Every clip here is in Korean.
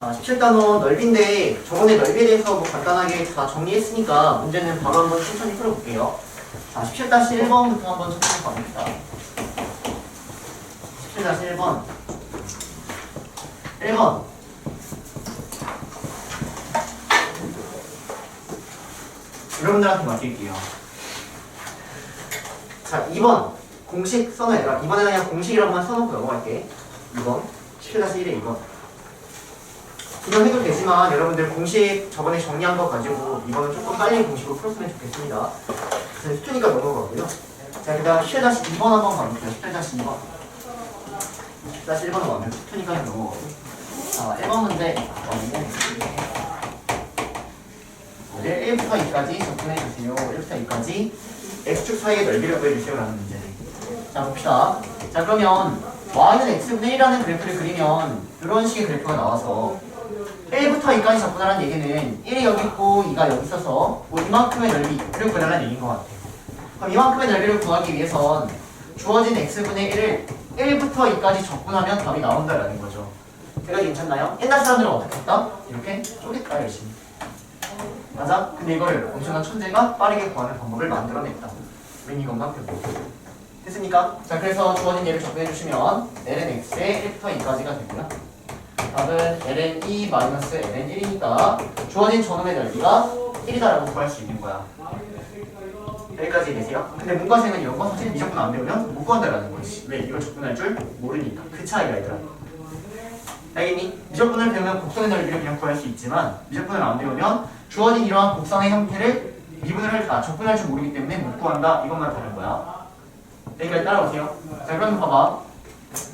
17단원 넓이인데 저번에 넓이에 대해서 뭐 간단하게 다 정리했으니까 문제는 바로 한번 천천히 풀어볼게요. 자, 17-1번부터 한번 천천히 가봅시다. 17-1번 1번 여러분들한테 맡길게요. 자, 2번 공식 써놔요. 이번에 그냥 공식이라고만 써놓고 넘어갈게. 2번 17-1의 2번 그냥 해도 되지만 여러분들 공식 저번에 정리한 거 가지고 이거는 조금 빨리 공식으로 풀었으면 좋겠습니다. 그래서 스투니까 넘어가고요. 자, 그 다음 17-2번 한번 가볼게요. 17-2번 17-1번 가면 스투니까 넘어가고. 자, 1번 문제 네, 1부터 2까지 접근해주세요. 1부터 2까지 x축 사이의 넓이를 구해주세요 라는 문제네. 자, 봅시다. 자, 그러면 y는 x분의 1이라는 그래프를 그리면 이런 식의 그래프가 나와서 1부터 2까지 접근하라는 얘기는 1이 여기 있고 2가 여기 있어서 뭐 이만큼의 넓이를 구하라는 얘기인 것 같아요. 그럼 이만큼의 넓이를 구하기 위해선 주어진 x분의 1을 1부터 2까지 접근하면 답이 나온다라는 거죠. 제가 괜찮나요? 옛날 사람들은 어떻게 했다? 이렇게 쪼갰다 열심히. 맞아? 근데 이걸 엄청난 천재가 빠르게 구하는 방법을 만들어냈다. 웬 이것만 배우고. 됐습니까? 자, 그래서 주어진 예를 접근해주시면 ln x의 1부터 2까지가 되고요. 답은 ln 2 마이너스 ln 1이니까 주어진 저놈의 넓이가 1이다라고 구할 수 있는 거야. 여기까지 되세요? 근데 문과생은 이런 거 사실 미적분 안 배우면 못 구한다라는 거지. 왜? 이걸 접근할 줄 모르니까. 그 차이가 있더라. 알겠니? 미적분을 배우면 곡선의 넓이를 그냥 구할 수 있지만 미적분을 안 배우면 주어진 이러한 곡선의 형태를 접근할 줄 모르기 때문에 못 구한다. 이것만 다른 거야. 여기까지 따라오세요. 자, 그럼 봐봐.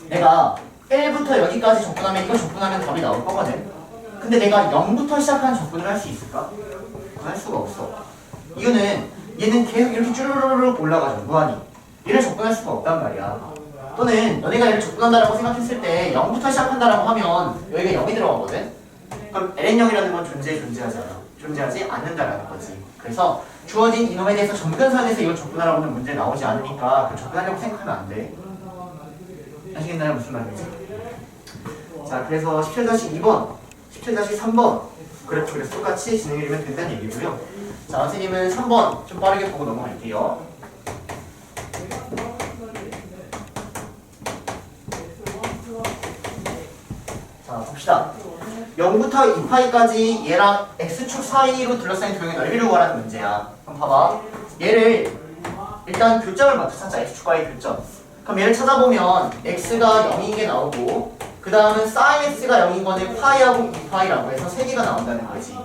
내가 1부터 여기까지 접근하면 이거 접근하면 답이 나올 거거든. 근데 내가 0부터 시작하는 접근을 할 수 있을까? 할 수가 없어. 이유는 얘는 계속 이렇게 쭈르르르 올라가죠. 무한히. 얘를 접근할 수가 없단 말이야. 또는 너네가 얘를 접근한다라고 생각했을 때 0부터 시작한다라고 하면 여기가 0이 들어가거든. 그럼 ln0이라는 건 존재하잖아. 존재하지 않는다라는 거지. 그래서 주어진 이놈에 대해서 점근선에서 이걸 접근하라고 하는 문제 나오지 않으니까 그 접근하려고 생각하면 안 돼. 아시겠나요? 무슨 말인지? 자, 그래서 17-2번, 17-3번 그래프 똑같이 진행해주면 된다는 얘기고요. 자, 선생님은 3번 좀 빠르게 보고 넘어갈게요. 자, 봅시다. 0부터 2파이까지 얘랑 x축 사이로 둘러싸인 도형의 넓이를 구하라는 문제야. 그럼 봐봐. 얘를 일단 교점을 먼저 찾자. x축과의 교점. 그럼 얘를 찾아보면 x가 0인 게 나오고 그 다음은 sin x가 0인 거는 파이하고 2파이라고 해서 3개가 나온다는 거지.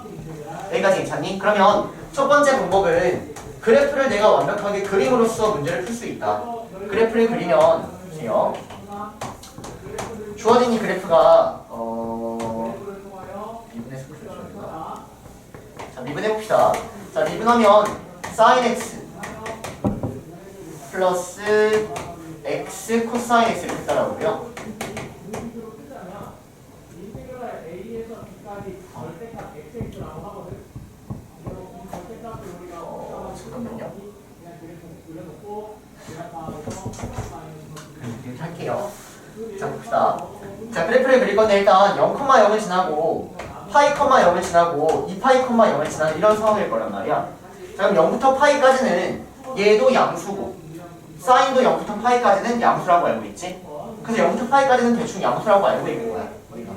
여기까지 괜찮니? 그러면 첫 번째 방법은 그래프를 내가 완벽하게 그림으로써 문제를 풀 수 있다. 그래프를 그리면 보세요. 주어진 이 그래프가 미분해서 그려줘야 자, 미분해봅시다. 자, 미분하면 sin x 플러스 x 코사인 x 이렇게 따라오고요. 잠깐만요. 이렇게 할게요. 자, 봅시다. 자, 그래프를 그릴 건데 일단 0,0을 지나고 파이, 0을 지나고 2파이, 0을 지나는 이런 상황일 거란 말이야. 자, 그럼 0부터 파이까지는 얘도 양수고 사인도 0부터 파이까지는 양수라고 알고 있지? 그래서 0부터 파이까지는 대충 양수라고 알고 있는 거야. 우리가.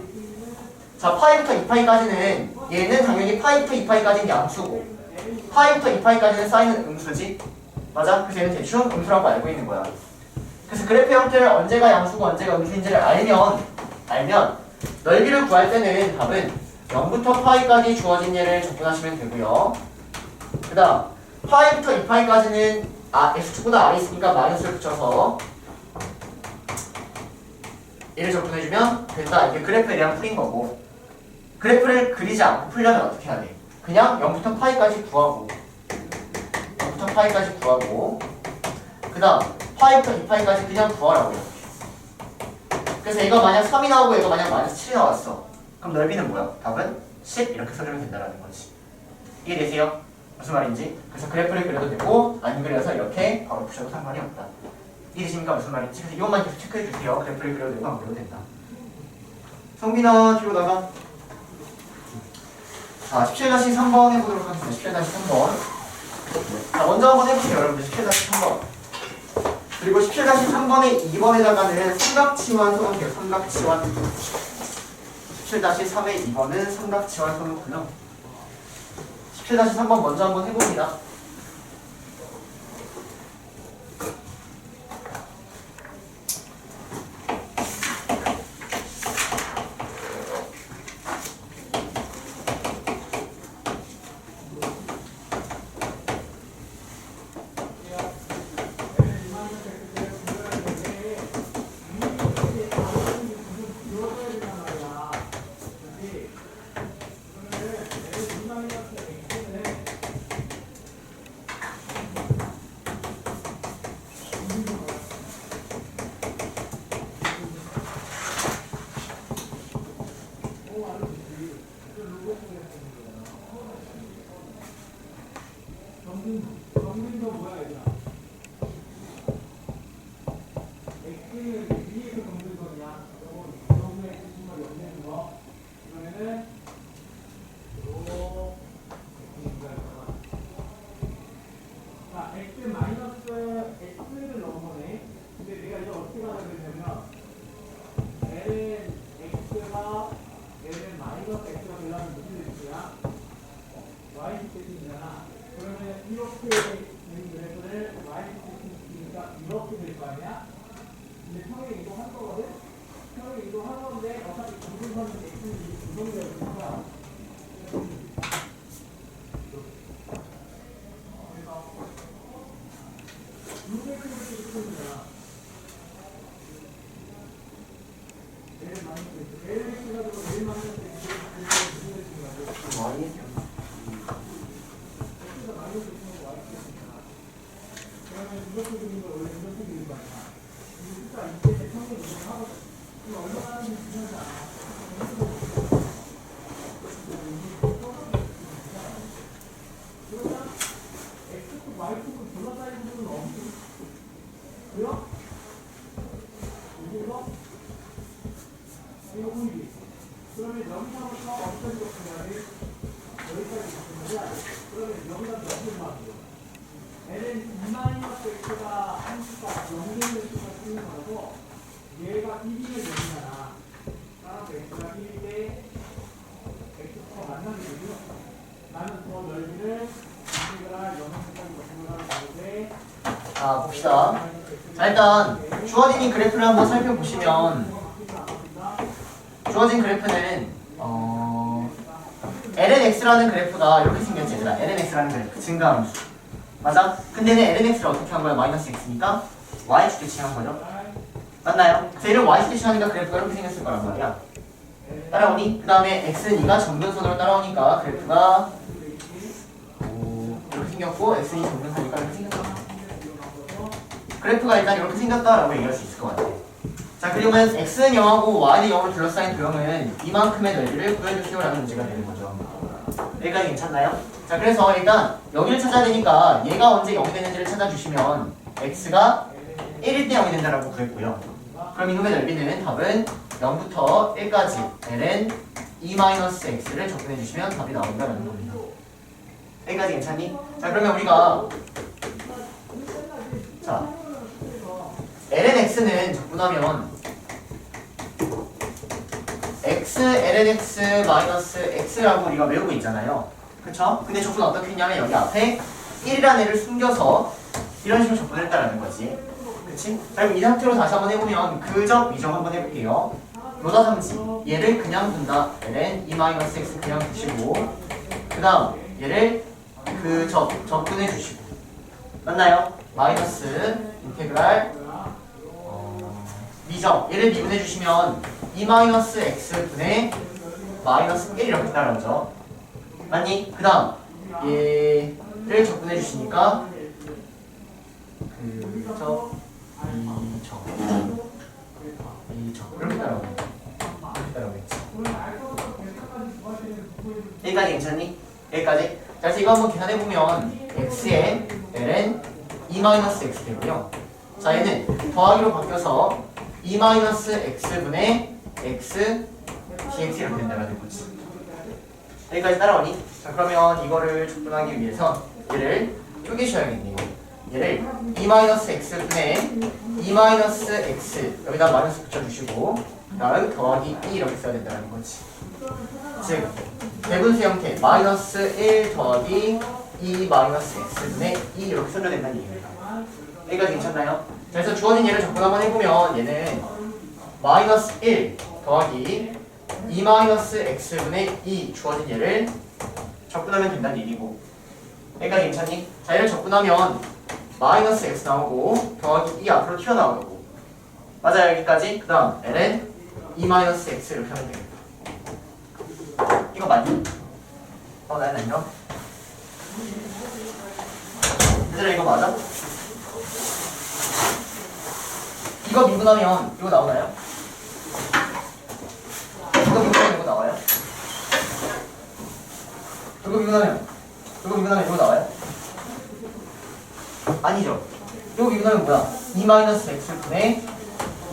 자, 파이부터 2파이까지는 얘는 당연히 파이부터 2파이까지는 양수고 파이부터 2파이까지는 사인은 음수지? 맞아? 그래서 얘는 대충 음수라고 알고 있는 거야. 그래서 그래프 형태를 언제가 양수고 언제가 음수인지를 알면 넓이를 구할 때는 답은 0부터 파이까지 주어진 얘를 접근하시면 되고요. 그 다음 파이부터 2파이까지는 x축보다 r이 있으니까 마이너스를 붙여서 얘를 접근해주면 된다. 이게 그래프에 대한 풀인 거고 그래프를 그리지 않고 풀려면 어떻게 해야 돼? 그냥 0부터 파이까지 구하고 0부터 파이까지 구하고 그 다음 파이부터 2파이까지 그냥 구하라고요. 그래서 이거 만약 3이 나오고 이거 만약 마이너스 7이 나왔어. 그럼 넓이는 뭐야? 답은 10 이렇게 써주면 된다는 거지. 이해되세요? 무슨 말인지? 그래서 그래프를 그려도 되고 안 그려서 이렇게 바로 푸셔도 상관이 없다. 이해되십니까? 무슨 말인지? 그래서 이것만 계속 체크해주세요. 그래프를 그려도 되고 안 그려도 된다. 성빈아 뒤로 나가. 자, 17-3번 해보도록 하겠습니다. 17-3번. 자, 먼저 한번 해보세요, 여러분들. 17-3번. 그리고 17-3번의 2번에다가는 삼각치환 써놓을게요. 삼각치환. 17-3의 2번은 삼각치환 써놓고요. 17-3번 먼저 한번 해봅니다. 자, 봅시다. 자, 일단 주어진 이 그래프를 한번 살펴보시면 주어진 그래프는 lnx라는 그래프가 이렇게 생겼지, 얘들아. lnx라는 그래프, 증가함수. 맞아? 근데 lnx를 어떻게 한 거야? 마이너스 x니까 y축 대칭한 거죠. 맞나요? 그래서 얘를 y축 대칭하니까 그래프가 이렇게 생겼을 거란 말이야. 따라오니? 그 다음에 x는 2가 정근선으로 따라오니까 그래프가 이렇게 생겼고, x는 정근선이니까 이렇게 생겼다. 그래프가 일단 이렇게 생겼다라고 얘기할 수 있을 것 같아. 자, 그러면 x는 0하고 y는 0으로 둘러싸인 도형은 이만큼의 넓이를 구해주세요라는 문제가 되는 거죠. 여기까지 괜찮나요? 자, 그래서 일단 여기를 찾아야 되니까 얘가 언제 0이 되는지를 찾아주시면 x가 1일 때 0이 된다라고 구했고요. 그럼 이놈의 넓이는 답은 0부터 1까지 ln e-x를 접근해주시면 답이 나온다라는 겁니다. 여기까지 괜찮니? 자, 그러면 우리가 자 lnx는 접근하면 x lnx 마이너스 x라고 우리가 외우고 있잖아요. 그쵸? 근데 접근 어떻게 했냐면 여기 앞에 1이라는 애를 숨겨서 이런 식으로 접근을 했다라는 거지. 그치? 자, 그럼 이 상태로 다시 한번 해보면 그적 미적 한번 해볼게요. 로다 삼지 얘를 그냥 둔다. ln e-x 그냥 두시고 그 다음 얘를 그적 접근해 주시고 맞나요? 마이너스 인테그랄 미적 얘를 미분해 주시면 e-x 분의 마이너스 1 이렇게 따라오죠. 맞니? 그 다음 얘를 접근해 주시니까 그적 미적 이렇게 따라오겠지. 여기까지 괜찮니? 여기까지? 자, 그래서 이거 한번 계산해보면 x의 ln e-x 되고요. 자, 얘는 더하기로 바뀌어서 e-x분의 x dx 이렇게 된다가 될 거지. 여기까지 따라오니? 자 그러면 이거를 접근하기 위해서 얘를 쪼개셔야겠네요. 얘를 e-x분의 e-x 여기다 마이너스 붙여주시고 다음 더하기 2 이렇게 써야 된다는 거지. 즉 대분수 형태 마이너스 1 더하기 e-x분의 2 이렇게 써야 된다는 얘기입니다. 여기까지 괜찮나요? 그래서 주어진 얘를 접근 한번 해보면 얘는 마이너스 1 더하기 e-x분의 2 주어진 얘를 접근하면 된다는 얘기고 여기까지 괜찮니? 자 얘를 접근하면 마이너스 x 나오고 더하기 2 앞으로 튀어나오고 맞아요 여기까지? 그 다음 ln e-x 이렇게 하면 되겠다. 이거 맞니? 난 아니요. 얘들아 이거 맞아? 이거 미분하면 이거 나오나요? 이거 미분하면 이거 나와요? 이거 미분하면 이거 나와요? 아니죠. 이거 미분하면 뭐야? e-x분의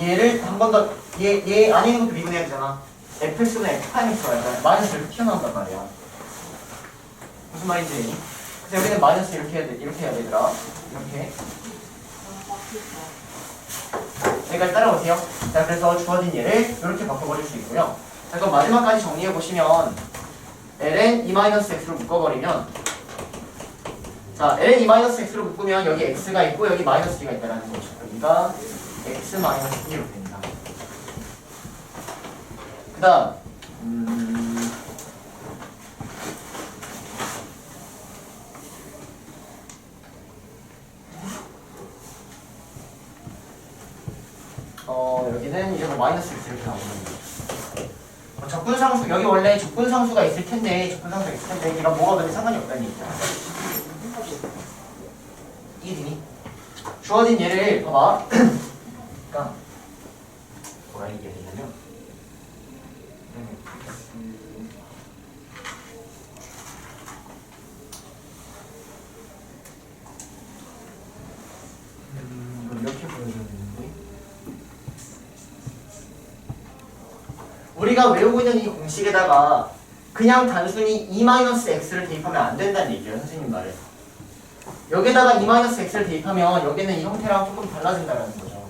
얘를 한 번 더 얘 안에 있는 것도 미분해야 되잖아. fx분의 f'x가 약간 마이너스 이렇게 튀어나온단 말이야. 무슨 말인지 그래서 여기는 마이너스 이렇게 해야 돼. 이렇게 해야 되더라. 이렇게. 여기까지 따라오세요. 자, 그래서 주어진 얘를 이렇게 바꿔버릴 수 있고요. 자, 그럼 마지막까지 정리해 보시면 ln e-x로 묶어버리면 자, ln e-x로 묶으면 여기 x가 있고 여기 마이너스 d가 있다는 거죠. 여기가 x-2 이렇게 됩니다. 그 다음 여기는 이제 마이너스 x 이렇게 나오는 거예요. 적분상수 여기 원래 적분상수가 있을 텐데 얘가 뭐가 그렇게 상관이 없다는 얘기죠. 이해되니? 주어진 얘를 봐봐. 그러니까 뭐라 얘기해야 되냐면 이렇게 보여줘야 되는데 우리가 외우고 있는 이 공식에다가 그냥 단순히 e-x를 대입하면 안 된다는 얘기예요. 선생님 말에 여기다가 e-x를 대입하면 여기는 이 형태랑 조금 달라진다는 거죠.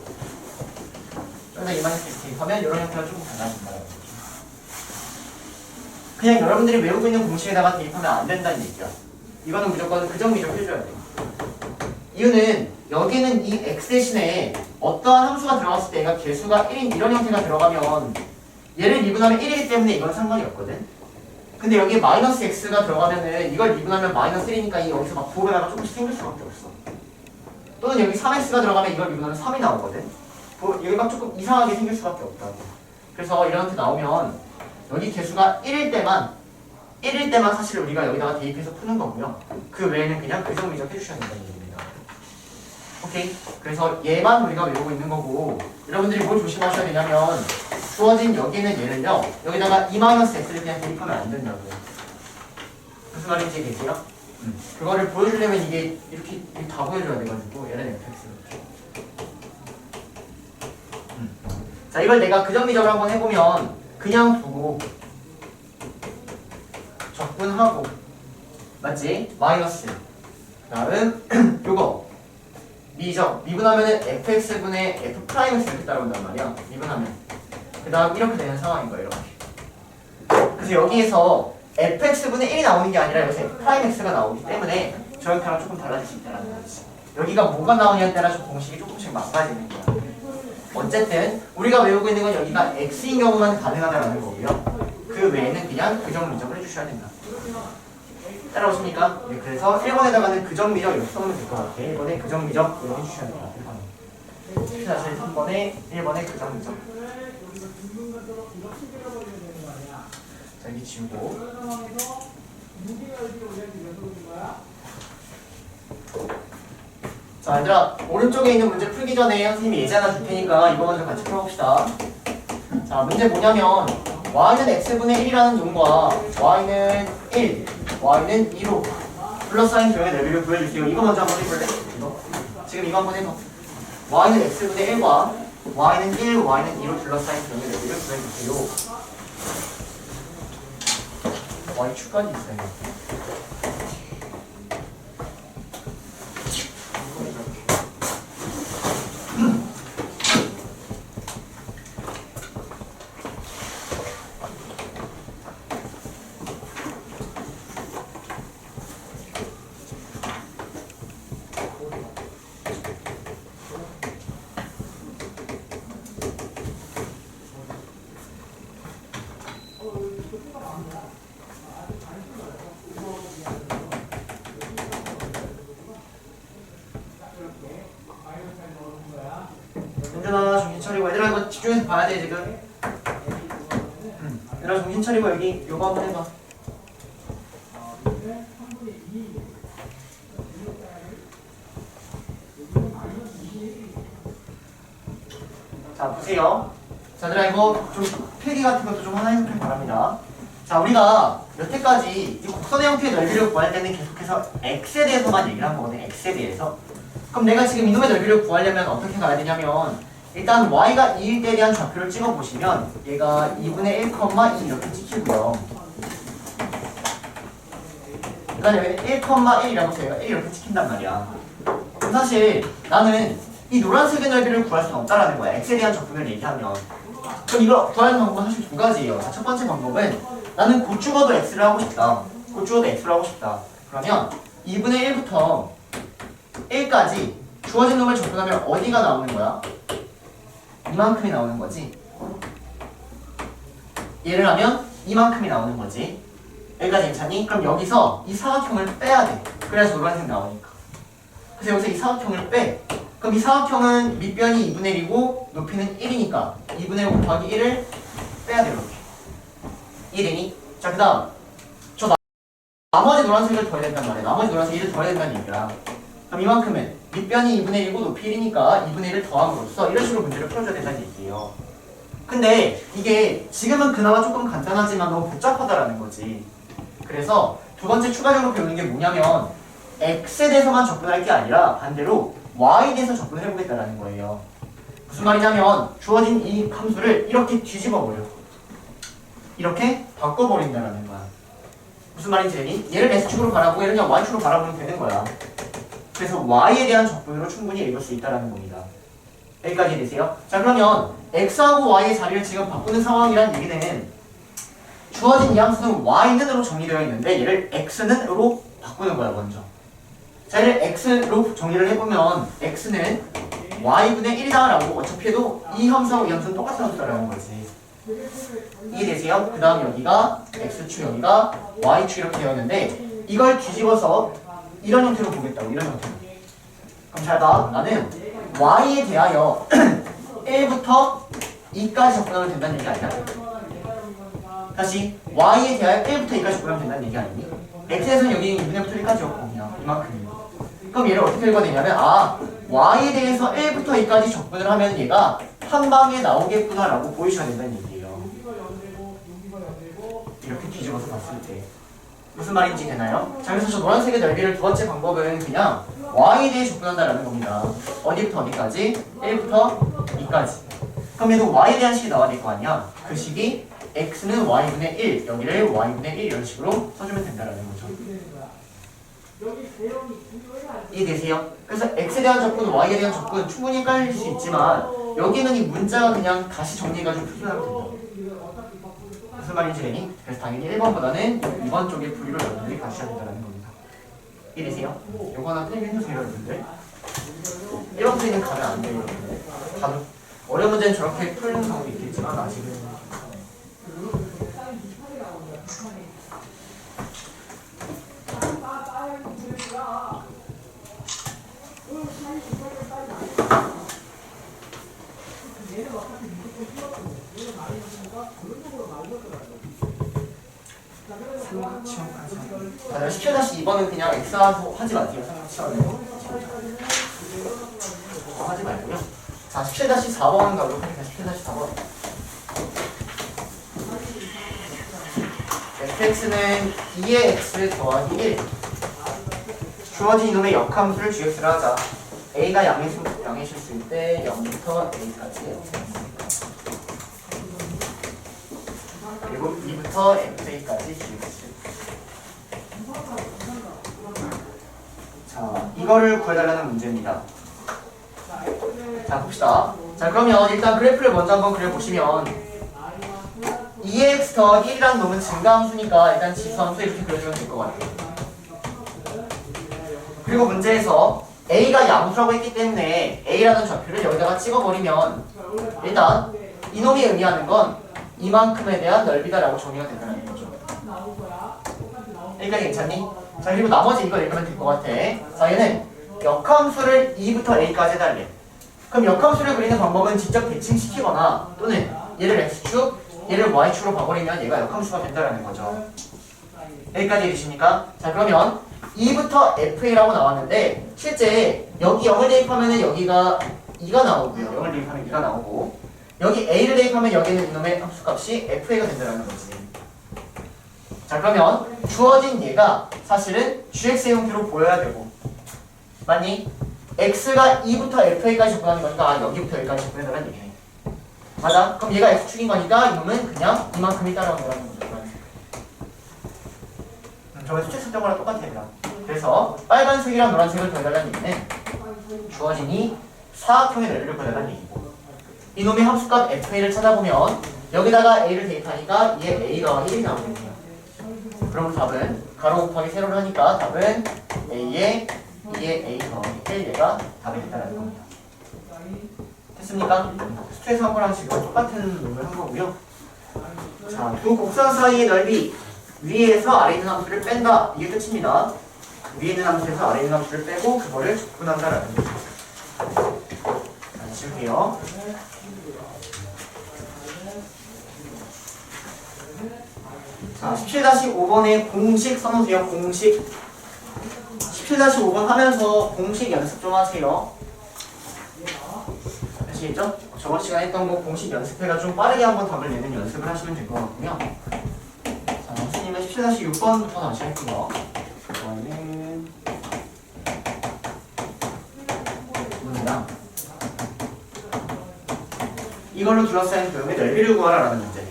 여기다 e-x 대입하면 이런 형태가 조금 달라진다는 거죠. 그냥 여러분들이 외우고 있는 공식에다가 대입하면 안 된다는 얘기야. 이거는 무조건 그정미적 해줘야 돼. 이유는 여기는 이 x 대신에 어떠한 함수가 들어갔을 때 얘가 개수가 1인 이런 형태가 들어가면 얘를 미분하면 1이기 때문에 이건 상관이 없거든. 근데 여기에 마이너스 x가 들어가면은 이걸 미분하면 마이너스 1이니까 여기서 막 부호변화가 조금씩 생길 수밖에 없어. 또는 여기 3x가 들어가면 이걸 미분하면 3이 나오거든. 여기 막 조금 이상하게 생길 수밖에 없다고. 그래서 이런 형태 나오면 여기 개수가 1일 때만 사실 우리가 여기다가 대입해서 푸는 거고요. 그 외에는 그냥 그정미적 해주셔야 된다는 얘기입니다. 오케이? 그래서 얘만 우리가 외우고 있는 거고 여러분들이 뭘 조심하셔야 되냐면 주어진 여기는 얘는요 여기다가 e-x를 그냥 대입하면 안 된다고요. 무슨 말인지 이해되세요? 그거를 보여주려면 이게 이렇게 다 보여줘야 돼가지고 얘는 fx 이렇게. 자 이걸 내가 그정미적으로 한번 해보면 그냥 두고 적분하고 맞지? 마이너스 다음 요거 미적 미분하면은 fx분의 f'x 이렇게 따라온단 말이야. 미분하면 그 다음 이렇게 되는 상황인 거예요. 이렇게. 그래서 여기에서 fx분의 1이 나오는 게 아니라 여기서 f'x가 나오기 때문에 저 형태랑 조금 달라질 수 있다는 거지. 여기가 뭐가 나오냐에 따라서 공식이 조금씩 망가지는 거야. 어쨌든 우리가 외우고 있는 건 여기가 x인 경우만 가능하다는 거고요. 그 외에는 그냥 그정미적을 해주셔야 된다. 따라오십니까? 네, 그래서 1번에다가는 그정미적 이렇게 써놓으면 될 것 같아. 1번에 그정미적 이렇게 해주셔야 된다. 1번에. 사실 3번에 1번에 그정미적. 자, 여기 지우고. 자, 얘들아, 오른쪽에 있는 문제 풀기 전에 선생님이 예제 하나 줄 테니까 이거 먼저 같이 풀어봅시다. 자, 문제 뭐냐면 y는 x분의 1이라는 놈과 y는 1, y는 2로 둘러싸인 조형의 넓이를 구해주세요. 이거 먼저 한번 해볼래? 이거. 지금 이거 한번 해봐. y는 x분의 1과 y는 1, y는 2로 둘러싸인 조형의 넓이를 구해주세요. y축까지 있어요. 현준아 정신 차리고 얘들아 이거 집중해서 봐야 돼 지금. 얘들아 정신 차리고 여기 요거 한번 해봐. 자 보세요. 자 얘들아 이거 좀 필기 같은 것도 좀 하나 해주길 바랍니다. 자 우리가 여태까지 이 곡선의 형태의 넓이를 구할 때는 계속해서 x에 대해서만 얘기를 한 거거든. x에 대해서. 그럼 내가 지금 이놈의 넓이를 구하려면 어떻게 가야 되냐면 일단 y가 2일 때에 대한 좌표를 찍어보시면 얘가 2분의 1, 2 이렇게 찍히고요. 그러니까 여기 1, 1이라고 해서 얘가 1 이렇게 찍힌단 말이야. 그럼 사실 나는 이 노란색의 넓이를 구할 수는 없다라는 거야. x에 대한 접근을 얘기하면. 그럼 이거 구하는 방법은 사실 두 가지예요. 자, 첫 번째 방법은 나는 곧 죽어도 x를 하고 싶다. 곧 죽어도 x를 하고 싶다. 그러면 2분의 1부터 1까지 주어진 놈을 접근하면 어디가 나오는 거야? 이만큼이 나오는 거지. 얘를 하면 이만큼이 나오는 거지. 여기까지 괜찮니? 그럼 여기서 이 사각형을 빼야 돼. 그래야지 노란색 나오니까. 그래서 여기서 이 사각형을 빼. 그럼 이 사각형은 밑변이 2분의 1이고 높이는 1이니까 2분의 1 곱하기 1을 빼야 돼. 이렇게 이해되니? 자 그 다음 나머지 노란색을 더해야 된단 말이야. 나머지 노란색 1을 더해야 된다는 얘기야. 그럼 이만큼은 밑변이 2분의 1이고 높이 1이니까 2분의 1을 더함으로써 이런 식으로 문제를 풀어줘야 된다는 얘기예요. 근데 이게 지금은 그나마 조금 간단하지만 너무 복잡하다라는 거지. 그래서 두 번째 추가적으로 배우는 게 뭐냐면 x에 대해서만 접근할 게 아니라 반대로 y에 대해서 접근을 해보겠다라는 거예요. 무슨 말이냐면 주어진 이 함수를 이렇게 뒤집어버려. 이렇게 바꿔버린다라는 거야. 무슨 말인지 알니? 얘를 x축으로 바라보고 얘를 그냥 y축으로 바라보면 되는 거야. 그래서 y에 대한 접근으로 충분히 읽을 수 있다는 겁니다. 여기까지 되세요? 자 그러면 x하고 y의 자리를 지금 바꾸는 상황이란 얘기는 주어진 이 함수는 y는으로 정리되어 있는데 얘를 x는으로 바꾸는 거야 먼저. 자 얘를 x로 정리를 해보면 x는 y분의 1이다 라고 어차피 해도 이 함수하고 이 함수는 똑같은 함수라는 거지. 이해되세요? 그 다음 여기가 x축 여기가 y축 이렇게 되어 있는데 이걸 뒤집어서 이런 형태로 보겠다고. 이런 형태로. 그럼 잘 봐. 나는 y에 대하여 1부터 2까지 접근하면 된다는 얘기 아니야? 다시 y에 대하여 1부터 2까지 접근하면 된다는 얘기 아니니? x에서는 여기 2분의 1까지였고 그냥 이만큼이. 그럼 얘를 어떻게 읽어야 되냐면 y에 대해서 1부터 2까지 접근을 하면 얘가 한 방에 나오겠구나 라고 보이셔야 된다는 얘기예요. 이렇게 뒤집어서 봤을 때 무슨 말인지 되나요? 자 그래서 저 노란색의 넓이를 두 번째 방법은 그냥 y에 대해 접근한다라는 겁니다. 어디부터 어디까지? 1부터 2까지. 그럼 얘도 y에 대한 식이 나와야 될 거 아니야? 그 식이 x는 y분의 1, 여기를 y분의 1 이런 식으로 써주면 된다라는 거죠. 이해되세요? 그래서 x에 대한 접근, y에 대한 접근 충분히 헷갈릴 수 있지만 여기는 이 문자가 그냥 다시 정리해가지고 풀이하면 된다. 무슨 말인지 되니? 그래서 당연히 1번보다는 2번 쪽의 풀이를 여러분들이 같이 해야 된다는 겁니다. 이해되세요? 요거 하나 틀리게 해주세요 여러분들. 1번 풀이는 가면 안 돼요. 다들 어려운 문제는 저렇게 풀는 경우도 있겠지만 아직은 자, 17-2번은 그냥 x하고 하지 마세요. 삼각형은 하지 말고요. 자, 17-4번 가도록 하겠습니다. 17-4번. fx는 2의 x 더하기 1. 주어진 이놈의 역함수를 gx를 하자. a가 양의 실수일 때 0부터 a까지 그리고 2부터 fa까지 gx. 이거를 구해달라는 문제입니다. 자, 봅시다. 자, 그러면 일단 그래프를 먼저 한번 그려보시면 2x 더하기 1이라는 놈은 증가함수니까 일단 지수함수 이렇게 그려주면 될 것 같아요. 그리고 문제에서 a가 양수라고 했기 때문에 a라는 좌표를 여기다가 찍어버리면 일단 이놈이 의미하는 건 이만큼에 대한 넓이다라고 정의가 된다는 거죠. 여기까지 괜찮니? 자, 그리고 나머지 이거 읽으면 될 것 같아. 자, 얘는 역함수를 2부터 a까지 해달래. 그럼 역함수를 그리는 방법은 직접 대칭시키거나 또는 얘를 x축, 얘를 y축으로 봐버리면 얘가 역함수가 된다는 거죠. 여기까지 해주십니까? 자, 그러면 2부터 fa라고 나왔는데 실제 여기 0을 대입하면 여기가 2가 나오고요. 0을 대입하면 2가 나오고 여기 a를 대입하면 여기는 이놈의 함수값이 fa가 된다는 거지. 자, 그러면 주어진 얘가 사실은 gx의 형태로 보여야 되고 맞니? x가 2부터 fa까지 접근하는 거니까 여기부터 여기까지 접근해달라는 얘기네. 맞아? 그럼 얘가 x축인 거니까 이놈은 그냥 이만큼이 따라온다는 거죠. 저번에 수직 쓸 때랑 똑같아 얘들아. 그래서 빨간색이랑 노란색을 더해달라는 얘기는 주어진이 사각형의 넓이를 구해달라는 얘기고 이놈의 함수값 fa를 찾아보면 여기다가 a를 대입하니까 얘 a 더하기 1이 나오겠네요. 그럼 답은 가로 곱하기 세로를 하니까 답은 a에 2에 a 더하기 1 얘가 답이 된다는 겁니다. 됐습니까? 스트레스 한 거랑 지금 똑같은 놈을 한 거고요. 자, 두 곡선 사이의 넓이 위에서 아래 있는 함수를 뺀다. 이게 끝입니다. 위에 있는 함수에서 아래 있는 함수를 빼고 그거를 접근한다라는 거죠. 자, 지울게요. 자, 17-5번에 공식 써놓으세요. 공식. 17-5번 하면서 공식 연습 좀 하세요. 아시겠죠? 저번 시간에 했던 거 공식 연습해가 좀 빠르게 한번 답을 내는 연습을 하시면 될 것 같고요. 자, 선생님은 17-6번부터 다시 할게요. 이거는 문제다. 이걸로 둘러싸인 도형의 넓이를 구하라라는 문제네.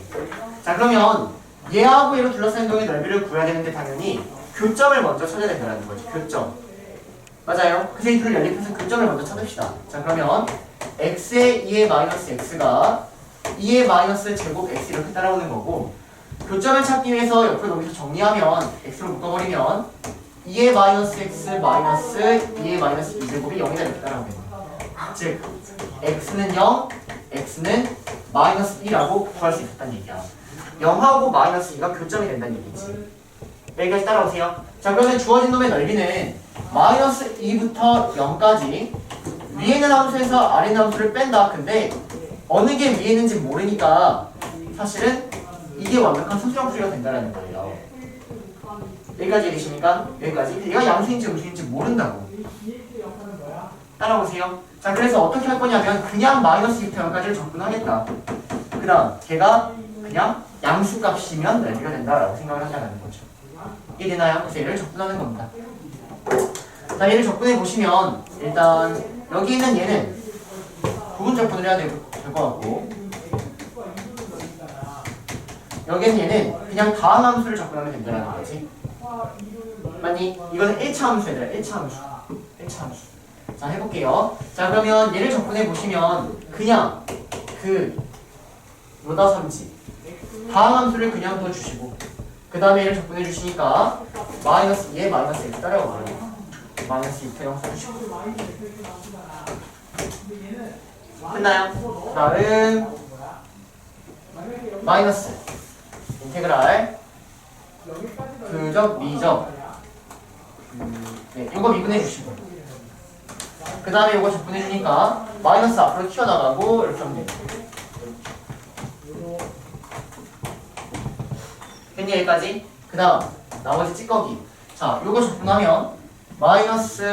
자, 그러면 얘하고 얘로 둘러싸인 도형의 넓이를 구해야 되는데 당연히 교점을 먼저 찾아야 된다는 거지. 교점. 맞아요. 그래서 이 둘을 연립해서 교점을 먼저 찾읍시다. 자, 그러면 x의 2의 마이너스 x가 2의 마이너스 제곱 x 이렇게 따라오는 거고 교점을 찾기 위해서 옆으로 여기서 정리하면 x로 묶어버리면 2의 마이너스 x 마이너스 2의 마이너스 2제곱이 0이다 이렇게 따라오게 돼요. 즉 x는 0, x는 마이너스 2라고 구할 수 있었다는 얘기야. 0하고 마이너스 2가 교점이 된다는 얘기지. 여기까지 따라오세요. 자, 그러면 주어진 놈의 넓이는 마이너스 2부터 0까지 위에 있는 함수에서 아래 있는 함수를 뺀다. 근데 어느 게 위에 있는지 모르니까 사실은 이게 완벽한 소수형 수리가 된다는 거예요. 여기까지 계십니까? 여기까지. 얘가 양수인지 음수인지 모른다고. 따라오세요. 자, 그래서 어떻게 할 거냐면 그냥 마이너스 2부터 0까지를 접근하겠다. 그 다음 걔가 그냥 양수값이면 넓이가 된다라고 생각을 한다는 거죠. 이해되나요? 그래서 얘를 접근하는 겁니다. 자, 얘를 접근해 보시면 일단 여기 있는 얘는 부분 접근을 해야 될 것 같고 여기는 얘는 그냥 다음 함수를 접근하면 된다는 거지. 맞니? 이거는 1차 함수야. 1차 함수. 1차 함수. 자, 해볼게요. 자, 그러면 얘를 접근해 보시면 그냥 그 로다 3지 다음 함수를 그냥 더 주시고 그 다음에 얘를 접근해 주시니까 마이너스 2에 마이너스 1 따라오고 마이너스 2부터 0 써주시고 끝나요? 다음 마이너스 인테그랄 그적 미적 네, 요거 미분해 주시고 그 다음에 요거 접근해 주니까 마이너스 앞으로 튀어나가고 이렇게 하면 돼요. 됐니? 여기까지? 그 다음 나머지 찌꺼기. 자, 요거 접근하면 마이너스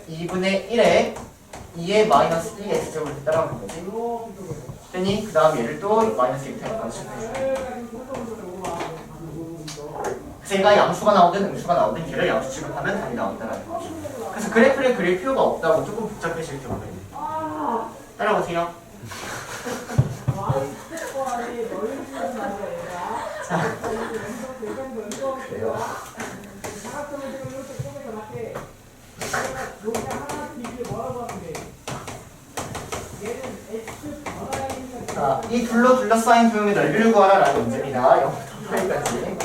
2분의 1에 2의 마이너스 1 x제곱 이렇게 따라오는 거지. 됐니? 그 다음 얘를 또 마이너스 1부터 0까지 접근해줘요. 그래서 얘가 양수가 나오든 음수가 나오든 얘를 양수 취급하면 답이 나온다는 거죠. 그래서 그래프를 그릴 필요가 없다고 조금 복잡해질 경우가 있네요. 따라오세요. 자, 그래요. 이 둘로 둘러싸인 도형의 넓이를 구하라라는 문제입니다. 0부터 파이까지.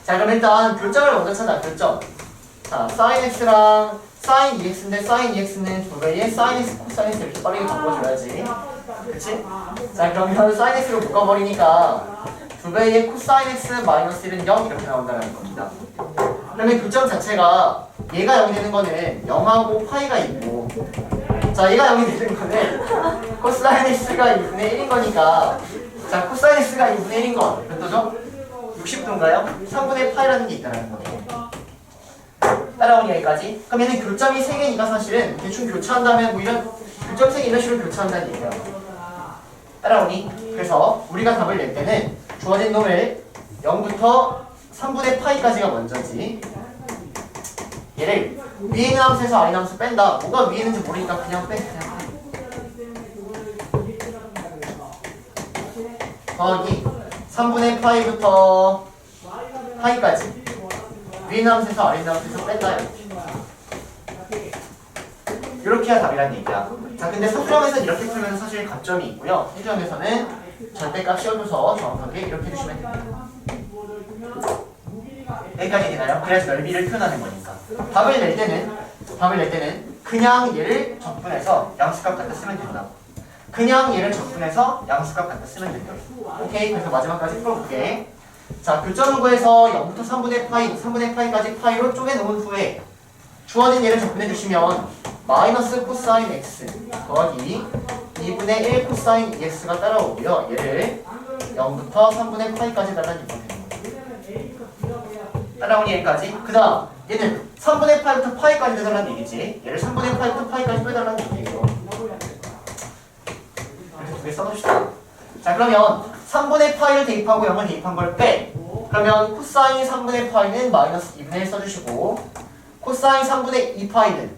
자, 그럼 일단 교점을 먼저 찾아. 교점. 자, sin x랑 sin 2x인데 sin 2x는 2배의 sin x, cos x 이렇게 빠르게 바꿔줘야지. 그치? 자, 그러면 sin x로 묶어버리니까 2배의 cos x 마이너스 1은 0 이렇게 나온다는 겁니다. 그러면 교점 자체가 얘가 0이 되는 거는 0하고 파이가 있고, 자, 얘가 0이 되는 거는 cos x가 2분의 1인 거니까, 자, cos x가 2분의 1인 건 몇 도죠? 60도인가요? 3분의 파이라는 게 있다는 거예요. 따라오니 여기까지. 그럼 얘는 교점이 3개니까 사실은 대충 교차한다면 뭐 이런 교점 3개 이런 식으로 교차한다는 얘기예요. 따라오니? 그래서 우리가 답을 낼 때는 주어진 놈을 0부터 3분의 파이까지가 먼저지. 얘를 위에 있는 함수에서 아래 있는 함수 뺀다. 뭐가 위에 있는지 모르니까 그냥 빼. 더하기 3분의 파이부터 파이까지. 위에 있는 함수에서 아래 있는 함수에서 뺀다. 이렇게 해야 답이란 얘기야. 자, 근데 서술형에서는 이렇게 풀면 사실 가점이 있고요. 해주형에서는 절대값 씌워줘서 정확하게 이렇게 해주시면 됩니다. 여기까지 되나요? 그래서 넓이를 표현하는 거니까. 답을 낼 때는 그냥 얘를 적분해서 양수값 갖다 쓰면 된다. 그냥 얘를 적분해서 양수값 갖다 쓰면 된다. 오케이? 그래서 마지막까지 풀어볼게. 자, 교점을 구해서 0부터 3분의 파이까지 파이로 쪼개놓은 후에 주어진 얘를 적분해 주시면 마이너스 코사인 x 더하기 2분의 1 코사인 2x가 따라오고요. 얘를 0부터 3분의 파이까지 달라는 얘기가 되는 거예요. 따라오니 여기까지. 그 다음 얘는 3분의 파이부터 파이까지 빼달라는 얘기지. 얘를 3분의 파이부터 파이까지 빼달라는 얘기예요. 그래서 두 개 써놓읍시다. 자, 그러면 3분의 파이를 대입하고 0을 대입한 걸 빼. 그러면 코사인 3분의 파이는 마이너스 2분의 1 써주시고, 코사인 3분의 2파이는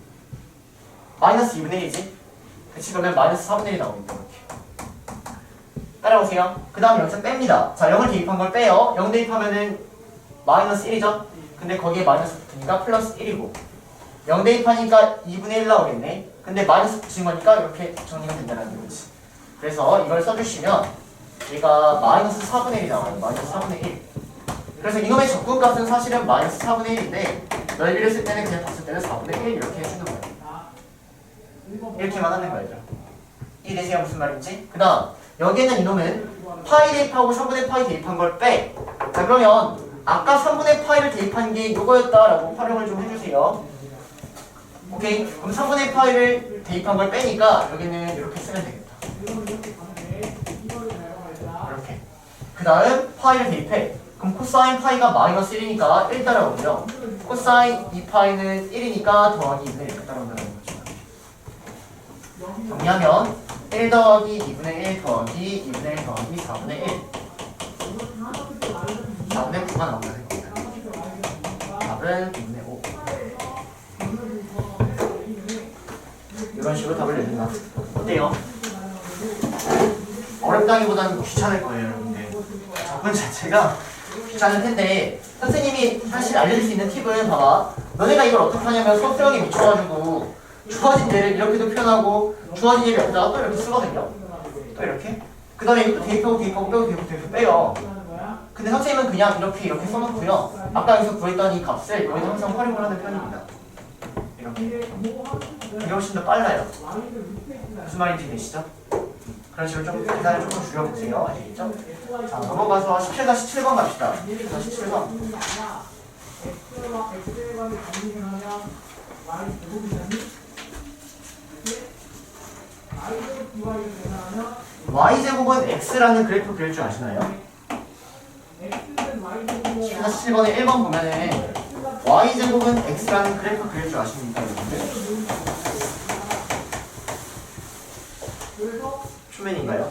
마이너스 2분의 1이지? 그치? 그러면 마이너스 4분의 1이 나오니까 이렇게. 따라오세요. 그 다음 여기서 뺍니다. 자, 0을 대입한 걸 빼요. 0 대입하면은 마이너스 1이죠? 근데 거기에 마이너스 붙으니까 플러스 1이고, 0 대입하니까 2분의 1 나오겠네? 근데 마이너스 붙인 거니까 이렇게 정리가 된다는 거지. 그래서 이걸 써주시면 얘가 마이너스 4분의 1이 나와요. 마이너스 4분의 1. 그래서 이놈의 적분값은 사실은 마이너스 4분의 1인데 넓이를 쓸 때는 그냥 봤을 때는 4분의 1 이렇게 해주는 거예요. 이렇게만 하는 거예요. 이해되세요? 무슨 말인지? 그 다음 여기에는 이놈은 파이 대입하고 3분의 파이 대입한 걸 빼. 자, 그러면 아까 3분의 파이를 대입한 게 이거였다라고 활용을 좀 해주세요. 오케이? 그럼 3분의 파이를 대입한 걸 빼니까 여기는 이렇게 쓰면 되겠다. 이렇게. 그 다음 파이를 대입해. 그럼 코사인 파이가 마이너스 1이니까 1 따라오고요. 코사인 2파이는 1이니까 더하기 2분의 1 따라온다는 거죠. 정리하면 1 더하기 2분의 1 더하기 2분의 1 더하기 4분의 1 4분의 9가 나온다는 겁니다. 답은 2분의 5. 이런 식으로 답을 내준다. 어때요? 어렵다기보다는 귀찮을 거예요, 여러분들. 접근 자체가 귀찮을 텐데 선생님이 사실 알려줄 수 있는 팁은 봐봐. 너네가 이걸 어떻게 하냐면 서술형에 미쳐가지고 주어진 예를 이렇게도 표현하고 주어진 예를 여기다가 또 이렇게 쓰거든요. 또 이렇게. 그 다음에 이것도 대입하고 대입하고 빼고 대입하고 빼요. 근데 선생님은 그냥 이렇게 써놓고요. 아까 여기서 구했던 이 값을 여기서 항상 활용을 하는 편입니다. 이렇게. 이게 훨씬 더 빨라요. 무슨 말인지 되시죠? 그런 식으로 좀 계산을 조금 줄여보세요. 아시겠죠? 자, 넘어가서 17-17번 갑시다. 17번. y제곱은 x라는 그래프 그릴 줄 아시나요? 17번에 1번 보면은 y제곱은 x라는 그래프 그릴 줄 아십니까, 여러분들? 표면인가요?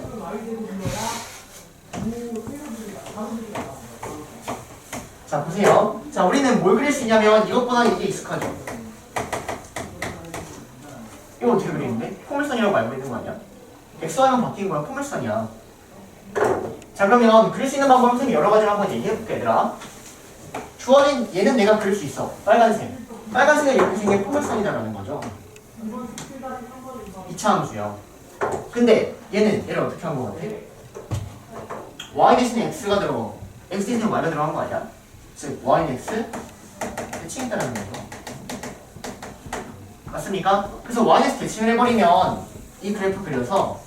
자, 보세요. 자, 우리는 뭘 그릴 수 있냐면 이것보다 이게 익숙하죠? 이거 어떻게 그리는데? 포물선이라고 알고 있는 거 아니야? xy만 바뀐 거야. 포물선이야. 자, 그러면 그릴 수 있는 방법 선생님이 여러 가지를 한번 얘기해볼게, 얘들아. 주어진 얘는 내가 그릴 수 있어. 빨간색. 빨간색을 이렇게 생긴 포물선이다라는 거죠. 2차 함수요. 근데 얘를 어떻게 한 거 같아? y 대신에 x가 들어가고 x 대신에 y가 들어간 거 아니야? 즉 y는 x 대칭했다는 거죠. 맞습니까? 그래서 y에서 대칭을 해버리면 이 그래프 그려서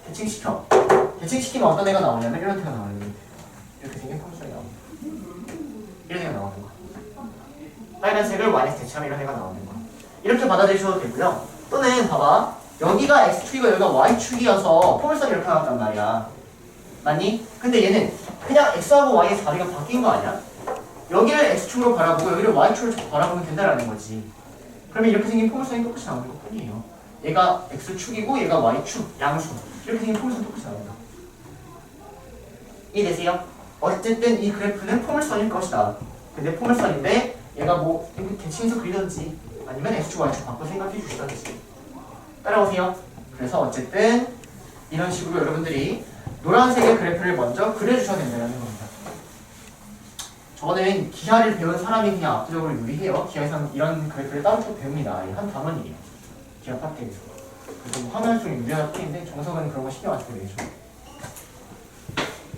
대칭시켜. 대칭시키면 어떤 애가 나오냐면 이런 애가 나와요. 이렇게 생긴 펑션이 나옵니다. 이런 애가 나오는 거. 빨간색을 y에서 대칭하면 이런 애가 나오는 거. 이렇게 받아들이셔도 되고요. 또는 봐봐. 여기가 x축이고 여기가 y축이어서 포물선이 이렇게 나왔단 말이야. 맞니? 근데 얘는 그냥 x하고 y의 자리가 바뀐 거 아니야? 여기를 x축으로 바라보고 여기를 y축으로 바라보면 된다라는 거지. 그러면 이렇게 생긴 포물선이 똑같이 나오는 것 뿐이에요. 얘가 x축이고 얘가 y축, 양수. 이렇게 생긴 포물선 똑같이 나옵니다. 이해되세요? 어쨌든 이 그래프는 포물선일 것이다. 근데 포물선인데 얘가 뭐 이렇게 대칭해서 그리던지 아니면 x축, y축 바꿔 생각해 주시던지. 따라오세요. 그래서 어쨌든 이런 식으로 여러분들이 노란색의 그래프를 먼저 그려주셔야 된다는 겁니다. 저는 기하를 배운 사람이 그냥 압도적으로 유리해요. 기하에서는 이런 그래프를 따로 또 배웁니다. 한 단원이에요. 기하 파트에서. 그래서 뭐 화면 속에 유리한 뿐인데 정석은 그런 거 신경 안 쓰게 되죠.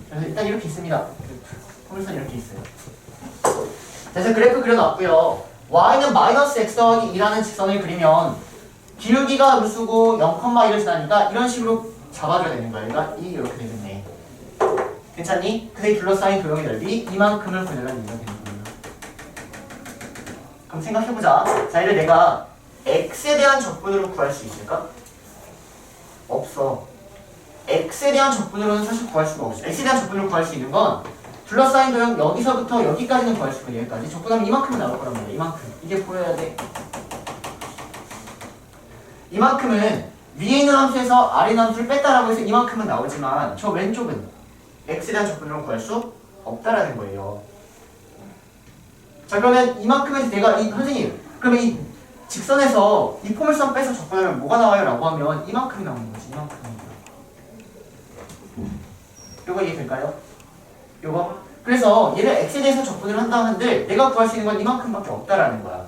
그래서 일단 이렇게 있습니다. 포물선 이렇게 있어요. 그래서 그래프 그려놨고요. y는 마이너스 x 더하기 2라는 직선을 그리면 기울기가 음수고 0,1을 지나니까 이런 식으로 잡아줘야 되는 거야. 얘가 이렇게 되겠네. 괜찮니? 그에 둘러싸인 도형의 넓이 이만큼을 구해달라는 얘기가 되는 겁니다. 그럼 생각해보자. 자, 이를 내가 x에 대한 적분으로 구할 수 있을까? 없어. x에 대한 적분으로는 사실 구할 수가 없어. x에 대한 적분으로 구할 수 있는 건 둘러싸인 도형 여기서부터 여기까지는 구할 수 있고 여기까지 적분하면 이만큼은 나올 거란 말이야. 이만큼. 이게 보여야 돼. 이만큼은 위에 있는 함수에서 아래 있는 함수를 뺐다라고 해서 이만큼은 나오지만 저 왼쪽은 x에 대한 적분으로 구할 수 없다라는 거예요. 자, 그러면 이만큼에서 내가 선생님 그러면 이 직선에서 이 포물선 빼서 적분하면 뭐가 나와요? 라고 하면 이만큼이 나오는 거지. 이만큼이. 요거 이해될까요? 요거? 그래서 얘를 x에 대해서 적분을 한다 한들 내가 구할 수 있는 건 이만큼밖에 없다라는 거야.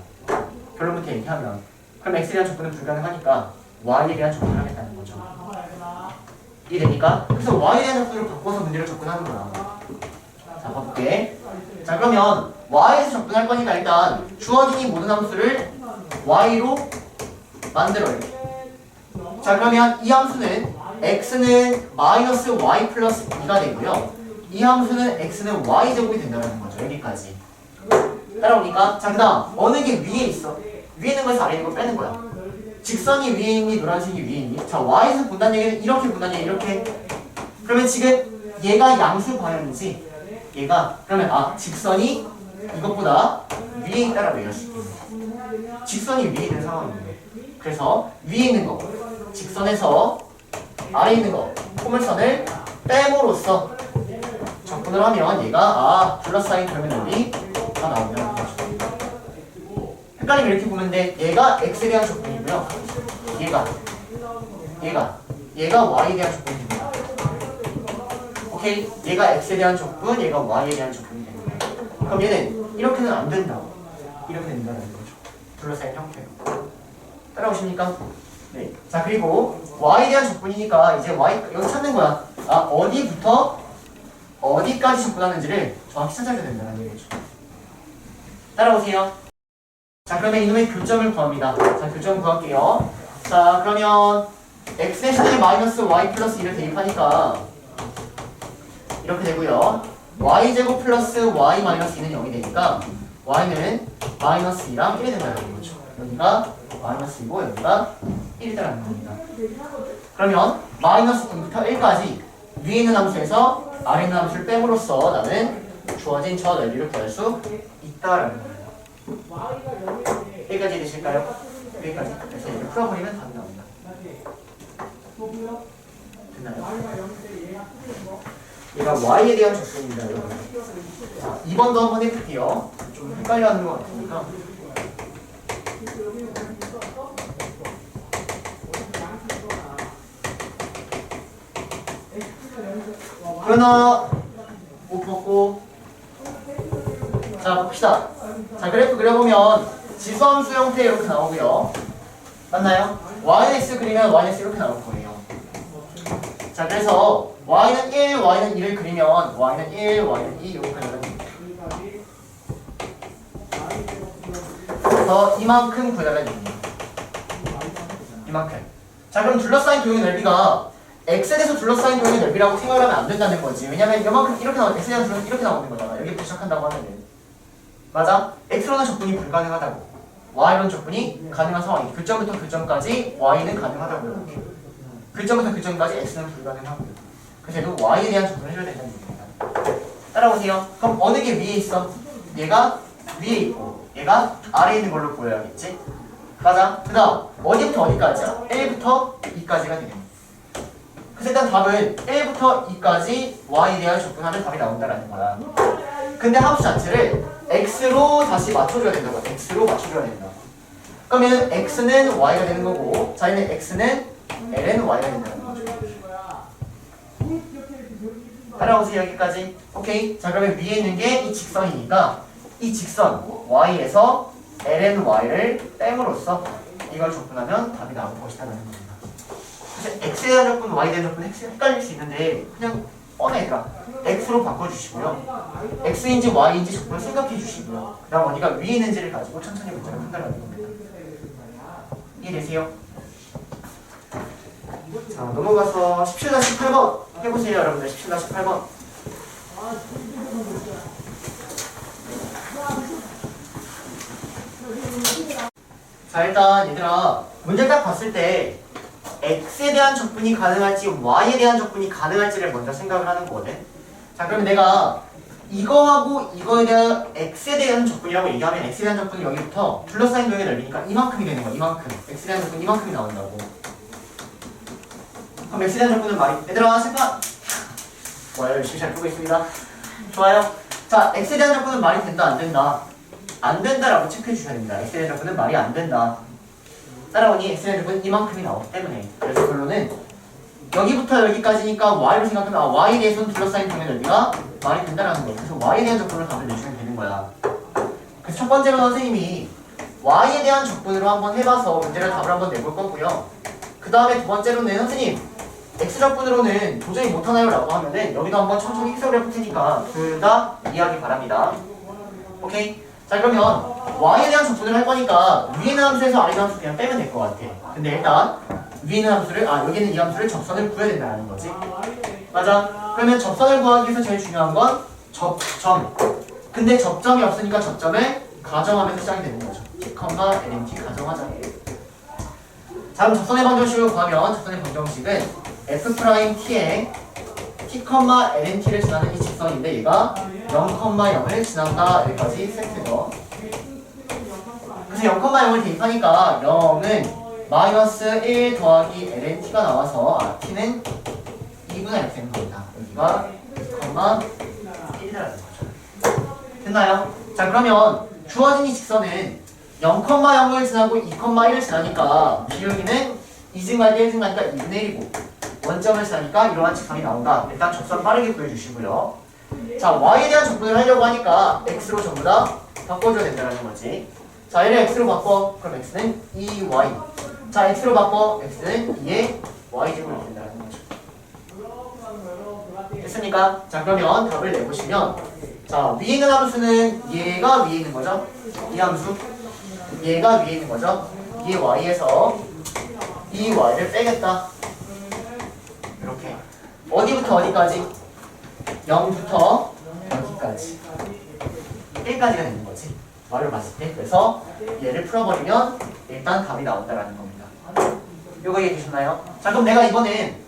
결론부터 얘기하면. 그럼 x에 대한 적분은 불가능하니까 y에 대한 적분을 하겠다는 거죠. 이해되니까? 그래서 y에 대한 적분을 바꿔서 문제를 접근하는 거야. 자, 봐볼게. 자, 그러면 y에서 접근할 거니까 일단 주어진 이 모든 함수를 y로 만들어 이렇게. 자, 그러면 이 함수는 x는 마이너스 y 플러스 2가 되고요. 이 함수는 x는 y제곱이 된다는 거죠. 여기까지. 따라오니까? 자, 그 다음 어느 게 위에 있어? 위에 있는 거에서 아래 있는 걸 빼는 거야. 직선이 위에 있니? 노란색이 위에 있니? 자, y에서 본다는 얘기는 이렇게 본다는 얘기 이렇게. 그러면 지금 얘가 양수 방향이지? 얘가 그러면 직선이 이것보다 위에 있다라고 얘기할 수 있겠네. 직선이 위에 있는 상황입니다. 그래서 위에 있는 거 직선에서 아래 있는 거 포물선을 뺨으로써 적분을 하면 얘가 둘러싸인 도형의 넓이 다 나온다는 거죠. 헷갈리면 이렇게 보면 돼. 얘가 x에 대한 적분이고요. 얘가 y에 대한 적분입니다. 오케이? 얘가 x에 대한 적분, 얘가 y에 대한 적분이 되는 거예요. 그럼 얘는 이렇게는 안 된다. 이렇게 된다는 거죠. 둘러싸인 형태로. 따라오십니까? 네. 자, 그리고 y에 대한 적분이니까 이제 y 여기 찾는 거야. 어디부터 어디까지 적분하는지를 정확히 찾아야 된다는 얘기죠. 따라오세요. 자, 그러면 이놈의 교점을 구합니다. 자, 교점 구할게요. 자, 그러면 x 대신에 마이너스 y 플러스 2를 대입하니까 이렇게 되고요. y제곱 플러스 y 마이너스 2는 0이 되니까 y는 마이너스 2랑 1이 된다는 거죠. 여기가 마이너스 2고 여기가 1이라는 겁니다. 그러면 마이너스 2부터 1까지 위에 있는 함수에서 아래 있는 함수를 뺨으로써 나는 주어진 저 넓이를 구할 수 있다라는 거예요. 여기까지 되실까요? 여기까지. 그래서 이렇게 풀어버리면 답이 나옵니다. 됐나요? 얘가 y에 대한 적분입니다, 여러분. 자, 2번도 한번 해볼게요. 좀 헷갈려하는 것 같으니까. 그러나 옷 벗고 자, 봅시다. 자, 그래프 그려보면 지수함수 형태 이렇게 나오고요. 맞나요? yx 그리면 yx 이렇게 나올 거예요. 자, 그래서 y는 1, y는 2를 그리면 y는 1, y는 2 이렇게 나옵니다. 그래서 이만큼 구해달라는 얘기입니다. 이만큼. 자, 그럼 둘러싸인 도형의 넓이가 x에 대해서 둘러싸인 도형의 넓이라고 생각을 하면 안 된다는 거지. 왜냐면 이만큼 이렇게 나오는 x에 대한 둘러싸인 이렇게 나오는 거잖아. 여기부터 시작한다고 하면은. 맞아? x로는 접근이 불가능하다고. y로는 접근이 가능한 상황이. 그 점부터 그 점까지 y는 가능하다고요. 그 점부터 그 점까지 x는 불가능하고요. 그래서 y에 대한 접근을 해줘야 된다는 얘기입니다. 따라오세요. 그럼 어느 게 위에 있어? 얘가 위에 있고 얘가 아래에 있는 걸로 보여야겠지? 맞아. 그 다음 어디부터 어디까지야? 1부터 2까지가 되네. 그래서 일단 답은 1부터 2까지 y에 대한 접근하면 답이 나온다라는 거야. 근데 함수 자체를 x로 다시 맞춰줘야 된다고. x로 맞춰줘야 된다. 그러면 x는 y가 되는 거고 자기는 x는 ln y가 된다는 거죠. 따라오세요. 여기까지. 오케이. 자, 그러면 위에 있는 게 이 직선이니까 이 직선 y에서 ln y를 뺨으로써 이걸 접근하면 답이 나올 것이다라는 겁니다. 그래서 x에 대한 접근, y에 대한 접근 헷갈릴 수 있는데 그냥 뻔해가 x로 바꿔주시고요. x인지 y인지 접근을 생각해 주시고요. 그 다음 어디가 위에 있는지를 가지고 천천히 문제를 판단하는 겁니다. 이해되세요? 자, 넘어가서 17-18번 해보세요. 여러분들 17-18번. 자, 일단 얘들아 문제 딱 봤을 때 x에 대한 접근이 가능할지 y에 대한 접근이 가능할지를 먼저 생각을 하는 거거든. 자, 그럼 내가 이거하고 이거에 대한 x에 대한 접근이라고 얘기하면 x에 대한 접근이 여기부터 둘러싸인 도형의 넓이니까 이만큼이 되는 거야. 이만큼. x에 대한 접근 이만큼이 나온다고. 그럼 x에 대한 접근은 말이 얘들아 심판 좋아요. 열심히 잘 풀고 있습니다. 좋아요. 자, x에 대한 접근은 말이 된다 안 된다? 안 된다라고 체크해 주셔야 됩니다. x에 대한 접근은 말이 안 된다. 따라오니 x에 대한 접근은 이만큼이 나오기 때문에. 그래서 결론은 여기부터 여기까지니까 y를 생각하면 y에 대해서는 둘러싸인 도형의 넓이가 말이 된다라는 거예요. 그래서 y에 대한 접근을 답을 내주면 되는 거야. 그래서 첫 번째로 선생님이 y에 대한 접근으로 한번 해봐서 문제를 답을 한번 내볼 거고요. 그 다음에 두 번째로는 선생님 x 접근으로는 도저히 못하나요? 라고 하면은 여기도 한번 천천히 해석을 해볼 테니까 둘 다 이해하기 바랍니다. 오케이? 자, 그러면 y에 대한 접근을 할 거니까 위에 있는 함수에서 아래 있는 함수 그냥 빼면 될 것 같아. 근데 일단 위에 있는 함수를 여기 있는 이 함수를 접선을 구해야 된다는 거지. 맞아? 그러면 접선을 구하기 위해서 제일 중요한 건 접점. 근데 접점이 없으니까 접점을 가정하면서 시작이 되는 거죠. t, lnt 가정하자. 자, 그럼 접선의 방정식을 구하면 접선의 방정식은 f't에 t, lnt를 지나는 이 직선인데 얘가 0,0을 지난다. 여기까지 세트죠. 그래서 0,0을 대입하니까 0은 마이너스 1 더하기 lnt가 나와서 t는 2분의 x 되는 겁니다. 여기가 2,1이라는 거죠. 됐나요? 자, 그러면 주어진 이 직선은 0,0을 지나고 2,1을 지나니까 비율기는 2증가니까 1증가니까 2분의 1이고 원점을 지나니까 이러한 직선이 나온다. 일단 접선 빠르게 구해주시고요. 자, y에 대한 접근을 하려고 하니까 x로 전부 다 바꿔줘야 된다는 거지. 자, 얘를 x로 바꿔. 그럼 x는 2y. 자, x로 바꿔. x는 2의 y제곱이 된다는 거죠. 됐습니까? 자, 그러면 답을 내보시면 자, 위에 있는 함수는 얘가 위에 있는 거죠. 이 함수 얘가 위에 있는 거죠. 이 y에서 이 y를 빼겠다. 이렇게 어디부터 어디까지? 0부터 여기까지 1까지가 되는 거지. 말을 봤을 때. 그래서 얘를 풀어버리면 일단 답이 나온다라는 겁니다. 이거 이해해 주셨나요? 자, 그럼 내가 이번엔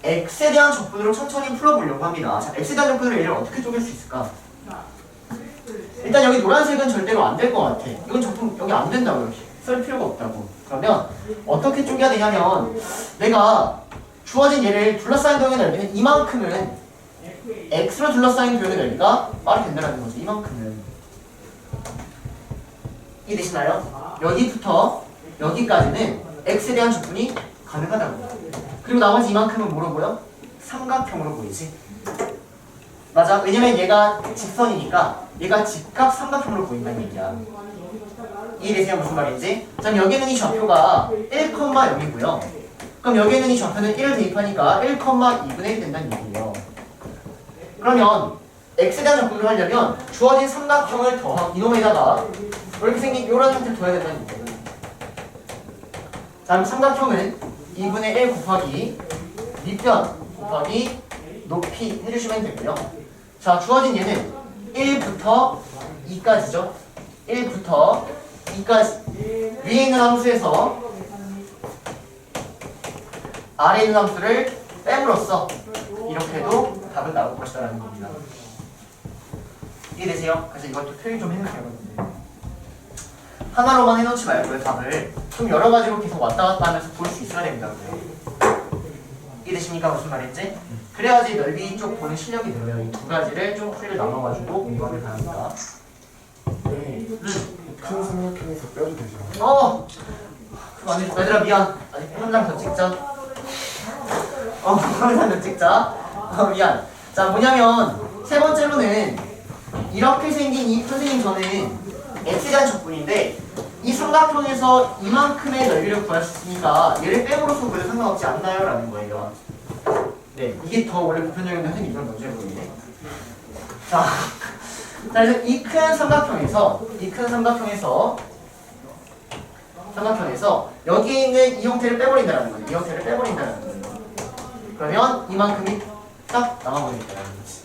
x에 대한 접근으로 천천히 풀어보려고 합니다. 자, x에 대한 접근으로 얘를 어떻게 쪼갤 수 있을까? 일단 여기 노란색은 절대로 안 될 것 같아. 이건 접근 여기 안 된다고 이렇게 쓸 필요가 없다고. 그러면 어떻게 쪼개야 되냐면 내가 주어진 얘를 둘러싸인 도형의 넓이는 이만큼은 x로 둘러싸인 도형의 넓이가 말이 된다는 거죠. 이만큼은. 이해되시나요? 여기부터 여기까지는 x에 대한 접근이 가능하다고. 그리고 나머지 이만큼은 뭐로 보여? 삼각형으로 보이지. 맞아? 왜냐면 얘가 직선이니까 얘가 직각 삼각형으로 보인다는 얘기야. 이해되세요? 무슨 말인지? 자, 여기는 이 좌표가 1,0이고요. 그럼 여기는 이 좌표는 1을 대입하니까 1,2분의 1 된다는 얘기예요. 그러면 x에 대한 접근을 하려면 주어진 삼각형을 더하고 이놈에다가 이렇게 생긴 이런 형태를 둬야 된다는 얘기예요. 자, 그럼 삼각형은 2분의 1 곱하기 밑변 곱하기 높이 해주시면 되고요. 자, 주어진 얘는 1부터 2까지죠. 1부터 2까지 위에 있는 함수에서 아래에 있는 함수를 뺨으로써 이렇게 해도 답은 나올 것이다라는 겁니다. 이해되세요? 그래서 이것도 표현 좀 해놓으셔야 하거든요. 하나로만 해놓지 말고요. 답을 좀 여러 가지로 계속 왔다 갔다 하면서 볼 수 있어야 된다고요. 이해되십니까? 무슨 말인지? 그래야지 넓이 쪽 보는 실력이 늘어요. 이 두 가지를 좀 풀이를 나눠가지고 공부하길 바랍니다. 큰 삼각형에서 빼도 되죠? 그거 안 해줘. 얘들아 미안. 아직 한 장 더 찍자. 한 장 더 찍자. 미안. 자, 뭐냐면 세 번째로는 이렇게 생긴 이 선생님 저는 x에 대한 적분인데 이 삼각형에서 이만큼의 넓이를 구할 수 있으니까 얘를 뺨으로써 구해도 상관없지 않나요? 라는 거예요. 네, 이게 더 원래 보편적인데 선생님 이런 문제 보이네. 자, 그래서 이 큰 삼각형에서 여기에 있는 이 형태를 빼버린다는 거예요. 이 형태를 빼버린다는 거예요. 그러면 이만큼이 딱 남아버린다는 거지.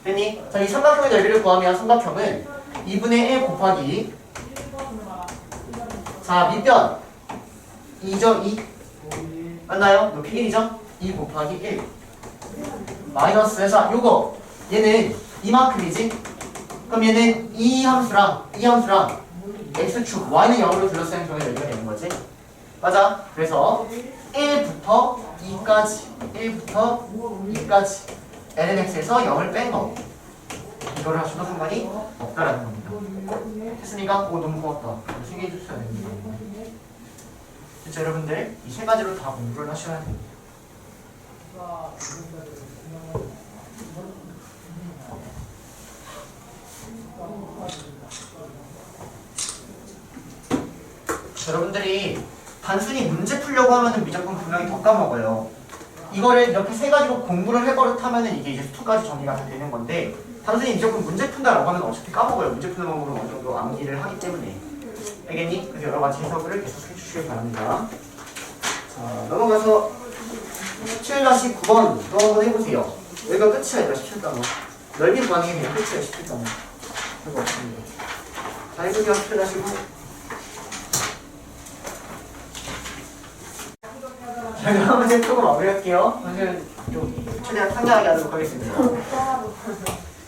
됐니? 자, 이 삼각형의 넓이를 구하면 삼각형은 2분의 1 곱하기 자, 밑변 2죠? 2 맞나요? 높이 1이죠? 2 곱하기 1 마이너스에서 요거 얘는 이만큼이지? 그럼 얘는 이 함수랑 x축 y는 0으로 둘러싸인 점의 넓이가 되는 거지? 맞아? 그래서 1부터 2까지 lnx에서 0을 뺀 거 이거를 하셔도 상관이 없다라는 겁니다. 됐습니까? 오, 너무 고맙다. 소개해 주셔야 됩니다. 그렇죠, 여러분들? 이 세 가지로 다 공부를 하셔야 됩니다. 여러분들이 단순히 문제 풀려고 하면은 무조건 분명히 더 까먹어요. 이거를 이렇게 세 가지로 공부를 해버릇하면은 이게 이제 수투까지 정리가 다 되는 건데 단순히 무조건 문제 푼다라고 하면 어차피 까먹어요. 문제 푸는 방법을 어느 정도 암기를 하기 때문에. 알겠니? 그래서 여러 가지 해석을 계속 해주시길 바랍니다. 자, 넘어가서 17-9번 또 한번 해보세요. 여기가 끝이야, 17단원. 넓이 구하는 게 그냥 끝이야, 17단원. 별거 없습니다. 자, 해보세요, 17-9. 자, 그럼 이제 조금 마무리할게요. 오늘 좀 최대한 상냥하게 하도록 하겠습니다.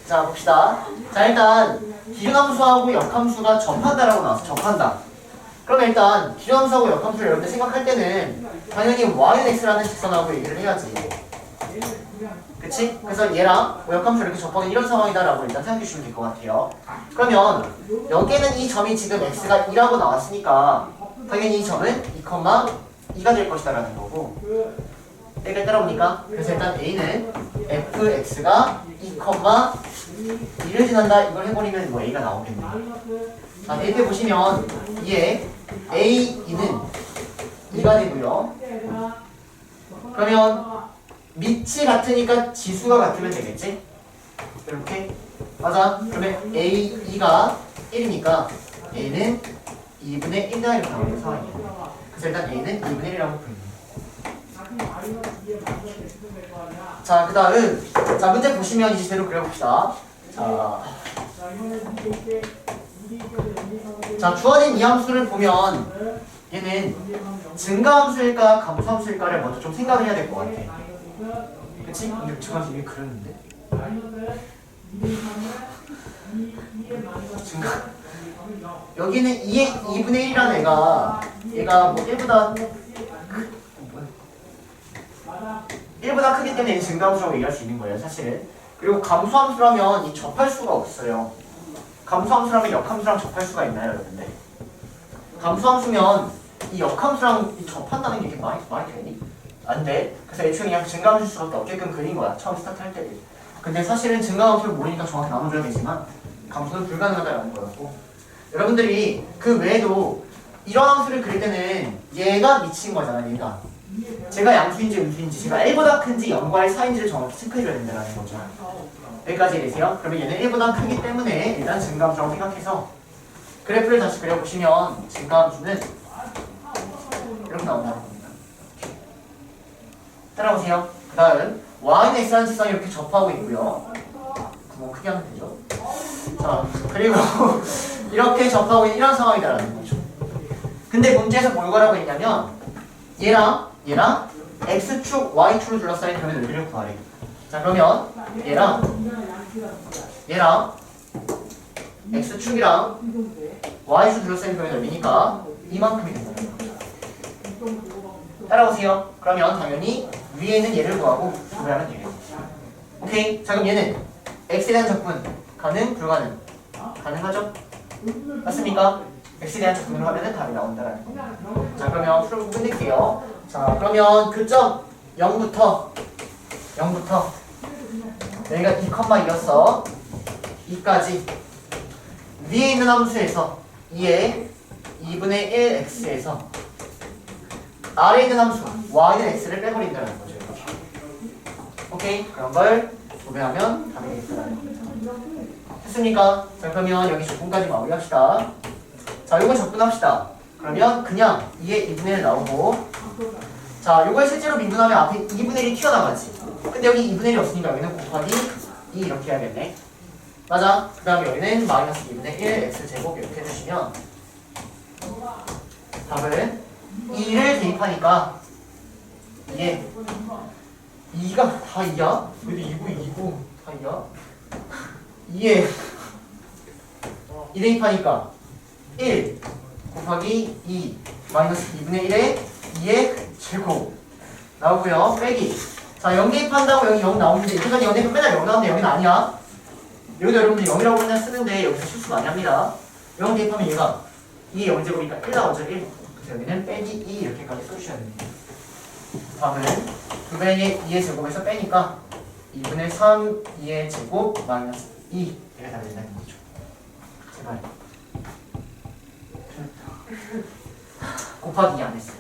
자, 봅시다. 자, 일단 기준함수하고 역함수가 접한다라고 나왔어. 접한다. 그러면 일단 기준함수하고 역함수를 여러분들 생각할 때는 당연히 y는 x라는 직선하고 얘기를 해야지. 그치? 그래서 얘랑 역함수를 이렇게 접하는 이런 상황이다라고 일단 생각해 주시면 될 것 같아요. 그러면 여기에는 이 점이 지금 x가 2라고 나왔으니까 당연히 이 점은 2,2가 될 것이다 라는 거고 얘가 따라옵니까? 그래서 일단 a는 fx가 2,2를 지난다 이걸 해버리면 뭐 a가 나오겠네요. 자, 대입해 보시면 이에 a2는 2가 되고요. 그러면 밑이 같으니까 지수가 같으면 되겠지? 이렇게 맞아. 그러면 a2가 1이니까 a는 2분의 1다 이렇게 나오는 상황이에요. 그래서 일단 a는 2분의 1이라고 부릅니다. 자, 그 다음 자, 문제 보시면 이 제대로 그려봅시다. 자, 주어진 이 함수를 보면 얘는 증가함수일까 감소함수일까를 먼저 좀 생각을 해야 될 것 같아. 그치? 근데 제가 이미 그렸는데 증가 여기는 2분의 1이라는 얘가 뭐 1보다 크기 때문에 이 증가함수라고 얘기할 수 있는 거예요, 사실은. 그리고 감소함수라면 이 접할 수가 없어요. 감소함수라면 역함수랑 접할 수가 있나요, 여러분들? 감소함수면 이 역함수랑 이 접한다는 게 이렇게 말이 되니? 안 돼. 그래서 애초에 그냥 증가함수일 수밖에 없게끔 그린 거야, 처음 스타트 할 때. 근데 사실은 증가함수를 모르니까 정확히 나눠줘야 되지만 감소는 불가능하다라는 거였고 여러분들이 그 외에도 이런 함수를 그릴 때는 얘가 미친 거잖아, 얘가. 제가 양수인지 음수인지, 제가 1보다 큰지 0과 1 사이인지를 정확히 체크해줘야 된다는 거죠. 여기까지 이해되세요? 그러면 얘는 1보다 크기 때문에 일단 증가함수라고 생각해서 그래프를 다시 그려보시면 증가함수는 이렇게 나온다는 겁니다. 따라오세요. 그 다음 y는 x라는 직선이 이렇게 접하고 있고요. 구멍 크게 하면 되죠. 자, 그리고 이렇게 접하고 있는 이런 상황이다라는 거죠. 근데 문제에서 뭘 구하라고 했냐면 얘랑 x축, y축으로 둘러싸인 그림의 넓이를 구하래. 자, 그러면 얘랑 x축이랑 y축 둘러싸인 그림의 넓이니까 이만큼이 된다는 거죠. 따라오세요. 그러면 당연히 위에 있는 얘를 구하고 구하면 되겠죠. 오케이. 자, 그럼 얘는 x에 대한 적분 가능? 불가능? 가능하죠? 맞습니까? x에 대한 적분을 하면은 답이 나온다라는 겁니다. 자, 그러면 풀고 끝낼게요. 자, 그러면 그 점 0부터 여기가 2,2였어. 2까지 위에 있는 함수에서 2의 2분의 1x에서 아래에 있는 함수 y는 x를 빼버린다는 거죠. 이렇게. 오케이? 그런 걸 구배하면 답이 되겠다는 겁니다. 됐습니까? 자, 그러면 여기 적분까지 마무리합시다. 자, 요거 적분합시다. 그러면 그냥 2의 2분의 1 나오고, 자, 요걸 실제로 민분하면 앞에 2분의 1이 튀어나가지. 근데 여기 2분의 1이 없으니까 여기는 곱하기 2 이렇게 해야겠네. 맞아. 그 다음에 여기는 마이너스 2분의 1 x제곱 이렇게 해주시면 답은 2를 대입하니까 이게 2가 다 2야? 근데 2고 다 2야? 2에 2 대입하니까 1 곱하기 2 마이너스 2분의 1에 2의 제곱 나오고요. 빼기. 자, 0 대입한다고 여기 0 나오는데 이때까지 0 대입하면 맨날 0 나오는데 여기는 아니야. 여기도 여러분들이 0이라고 맨날 쓰는데 여기서 실수 많이 합니다. 0 대입하면 얘가 2의 0제곱이니까 1 나오죠. 1. 그래서 여기는 빼기 2 이렇게까지 써주셔야 됩니다. 답은 2배의 2의 제곱에서 빼니까 2분의 3 2의 제곱 마이너스 2 이렇게 답이 된다는 거죠. 제발. 곱하기 2 안 했어요.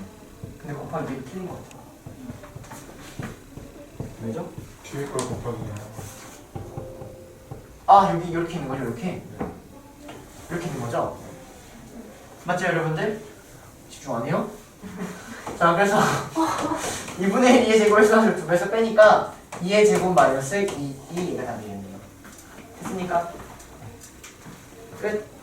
근데 곱하기 2 틀린 것 같아요. 왜죠? 뒤에 걸 곱하기 아, 여기 이렇게 있는 거죠, 이렇게? 이렇게 있는 거죠? 맞죠, 여러분들? 집중 안 해요? 자, 그래서 2분의 1 2의 제곱에서 2배에서 빼니까 2의 제곱 마이너스 2가 답이 되네요. 됐습니까? 끝.